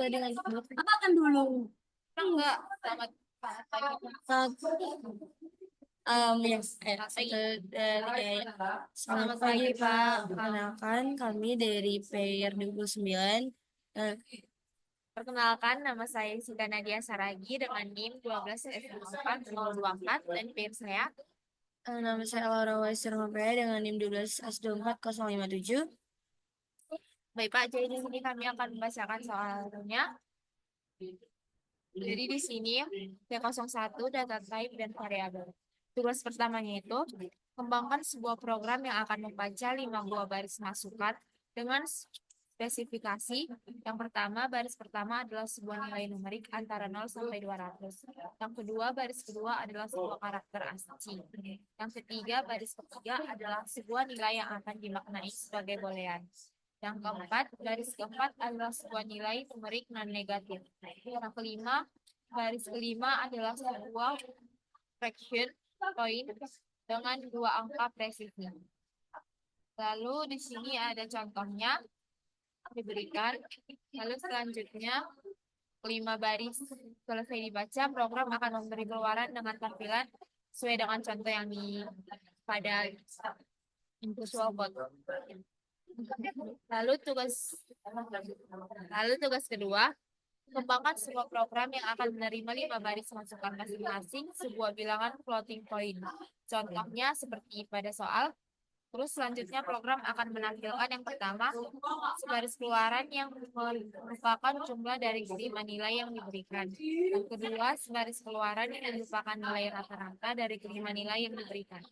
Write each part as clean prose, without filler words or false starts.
dengan makan dulu. Enggak, selamat Selamat, selamat pagi Pak. Perkenalkan kami dari PR 29. Eh, Perkenalkan, nama saya Sita Nadia Saragi dengan NIM 12F4 dan PIN saya. Nama saya Laura Waiser Mapea dengan NIM 12 S24 057. Baik Pak, jadi di sini kami akan membacakan soalnya. Jadi di sini T01 data type dan variabel. Tugas pertamanya itu kembangkan sebuah program yang akan membaca 5 buah baris masukan dengan spesifikasi. Yang pertama, baris pertama adalah sebuah nilai numerik antara 0 sampai 200. Yang kedua, baris kedua adalah sebuah karakter ASCII. Yang ketiga, baris ketiga adalah sebuah nilai yang akan dimaknai sebagai boolean. Yang keempat, baris keempat adalah sebuah nilai numerik non-negatif. Yang kelima, baris kelima adalah sebuah fraction point dengan dua angka presisi. Lalu di sini ada contohnya diberikan. Lalu selanjutnya, 5 baris selesai dibaca, program akan memberi keluaran dengan tampilan sesuai dengan contoh yang di pada visual code. Lalu tugas kedua, kembangkan sebuah program yang akan menerima 5 baris masukan masing-masing sebuah bilangan floating point. Contohnya seperti pada soal. Terus selanjutnya program akan menampilkan yang pertama, sebaris keluaran yang merupakan jumlah dari kelima nilai yang diberikan. Yang kedua, sebaris keluaran yang merupakan nilai rata-rata dari kelima nilai yang diberikan.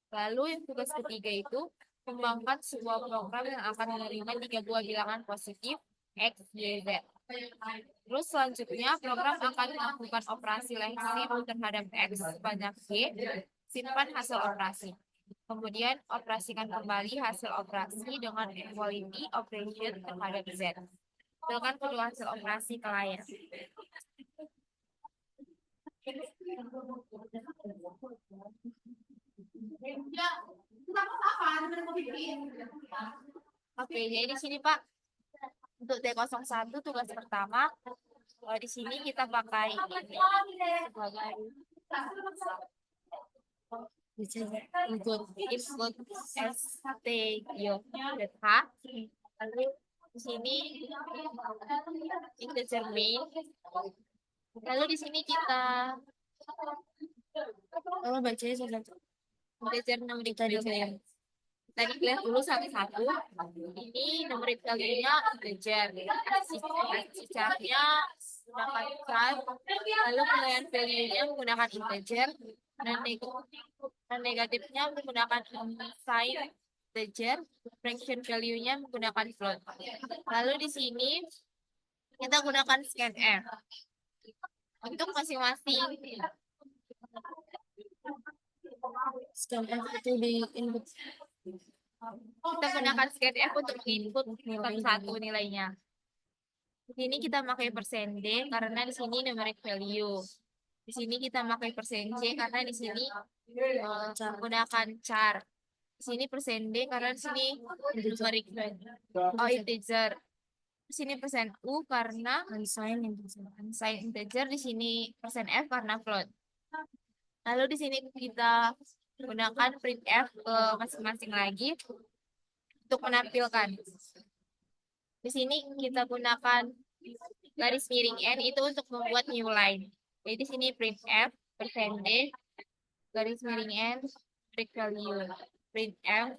Lalu yang tugas ketiga itu, kembangkan sebuah program yang akan menerima 3 buah bilangan positif, X, Y, Z. Terus selanjutnya program akan melakukan operasi lengkap terhadap X sebanyak Y, simpan hasil operasi. Kemudian operasikan kembali hasil operasi dengan equality operation terhadap Z. Tampilkan kedua hasil operasi ke layar. Oke, jadi di sini Pak, untuk T01 tugas pertama, di sini kita pakai sebagai untuk input st-h. Lalu di sini integer main. Lalu di sini kita bacanya satu-satu. integer numerik Tadi value. Tadi lihat dulu satu-satu. Ini numerik value-nya integer. Caranya menggunakan char. Lalu penilaian value-nya menggunakan integer. Dan negatifnya menggunakan sign integer. Fraction value-nya menggunakan float. Lalu di sini kita gunakan scanf untuk masing-masing. Scanf itu di input. Kita gunakan scanf untuk input satu nilainya. Di sini kita pakai %D karena di sini numeric value. Di sini kita pakai %C karena di sini menggunakan char. Di sini %D karena di sini numeric value. Oh, integer. Di sini %U karena unsigned integer. Di sini %F karena float. Lalu di sini kita gunakan printf ke masing-masing lagi untuk menampilkan. Di sini kita gunakan garis miring N itu untuk membuat new line. Jadi di sini printf %D garis miring N break value, printf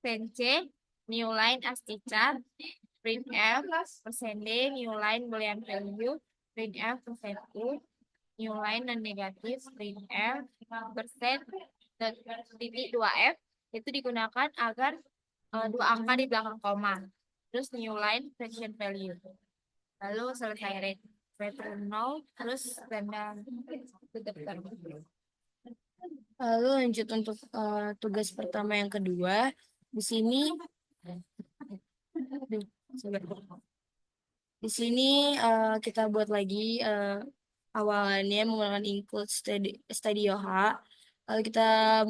%C new line ASCII chart, printf %D new line boolean value, printf %U new line non negatif, printf persen titik 2F itu digunakan agar dua angka di belakang koma. Terus new line fraction value. Lalu selesai return 0, terus tanda tutup term. Lalu lanjut untuk tugas pertama yang kedua. Di sini kita buat lagi awalannya menggunakan include studio H. Lalu kita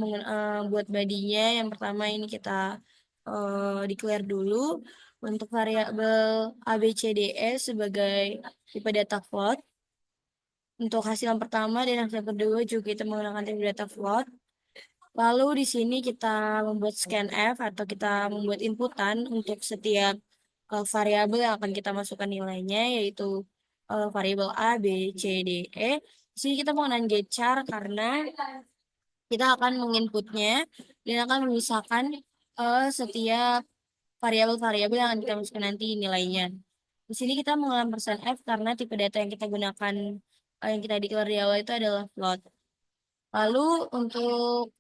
buat badinya. Yang pertama ini kita declare dulu. untuk variabel A, B, C, D, E sebagai tipe data float. Untuk hasil yang pertama dan hasil kedua juga kita menggunakan tipe data float. Lalu di sini kita membuat scanf atau kita membuat inputan untuk setiap variabel yang akan kita masukkan nilainya, yaitu variabel A, B, C, D, E. Di sini kita menggunakan getchar karena kita akan menginputnya dan akan memisahkan setiap variabel-variabel yang akan kita masukkan nanti nilainya. Di sini kita menggunakan persen %F karena tipe data yang kita gunakan, yang kita declare di awal itu adalah float. Lalu untuk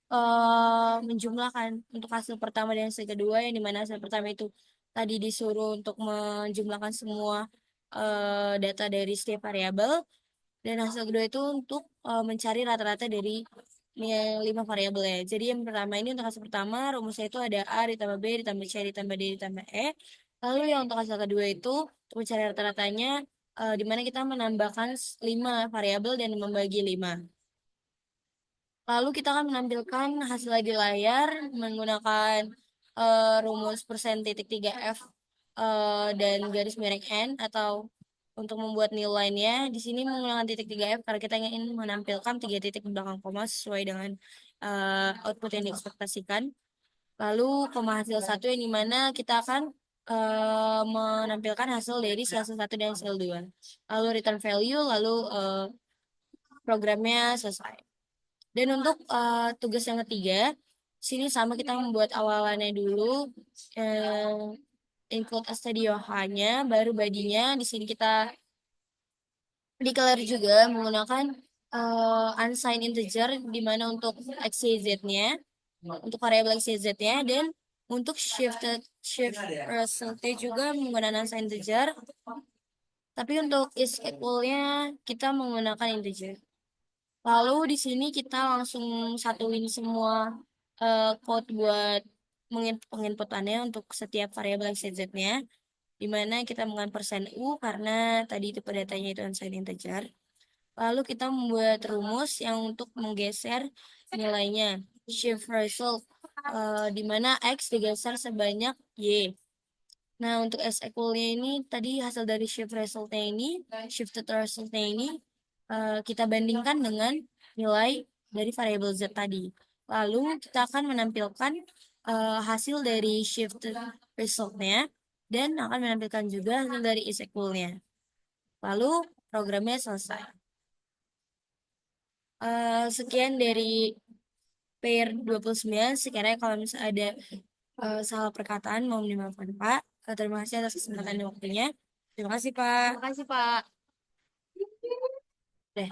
menjumlahkan untuk hasil pertama dan hasil kedua, yang dimana hasil pertama itu tadi disuruh untuk menjumlahkan semua data dari setiap variabel, dan hasil kedua itu untuk mencari rata-rata dari nilai 5 variabel ya. Jadi yang pertama ini untuk hasil pertama rumusnya itu ada A ditambah B ditambah C ditambah D ditambah E. Lalu yang untuk hasil kedua itu untuk mencari rata-ratanya, di mana kita menambahkan 5 variabel dan membagi 5. Lalu kita akan menampilkan hasilnya di layar menggunakan rumus persen titik 3F dan garis miring N, atau untuk membuat nilainya di sini menggunakan titik 3F karena kita ingin menampilkan 3 titik di belakang koma sesuai dengan output yang diekspektasikan. Lalu koma hasil satu yang dimana kita akan menampilkan hasil dari hasil satu dan hasil dua. Lalu return value, lalu programnya selesai. Dan untuk tugas yang ketiga, sini sama kita membuat awalannya dulu, include stdio-nya, baru badinya. Di sini kita declare juga menggunakan unsigned integer, di mana untuk x, y, z-nya, untuk variabel x, y, z-nya, dan untuk shift result-nya juga menggunakan unsigned integer. Tapi untuk is equal-nya kita menggunakan integer. Lalu di sini kita langsung satuin semua code buat penginputannya untuk setiap variabel x, y, z-nya, di mana kita menggunakan persen %U karena tadi itu datanya itu unsigned integer. Lalu kita membuat rumus yang untuk menggeser nilainya, shift result, di mana x digeser sebanyak y. Nah, untuk S equal-nya ini, tadi hasil dari shift result-nya ini, shifted result-nya ini, kita bandingkan dengan nilai dari variabel Z tadi. Lalu kita akan menampilkan hasil dari shifted result-nya, dan akan menampilkan juga hasil dari is equal-nya. Lalu programnya selesai. Sekian dari pair 29. Sekiranya kalau misalnya ada salah perkataan mohon dimaafkan Pak. Terima kasih atas kesempatan dan waktunya. Terima kasih Pak. Terima kasih, Pak. Deh.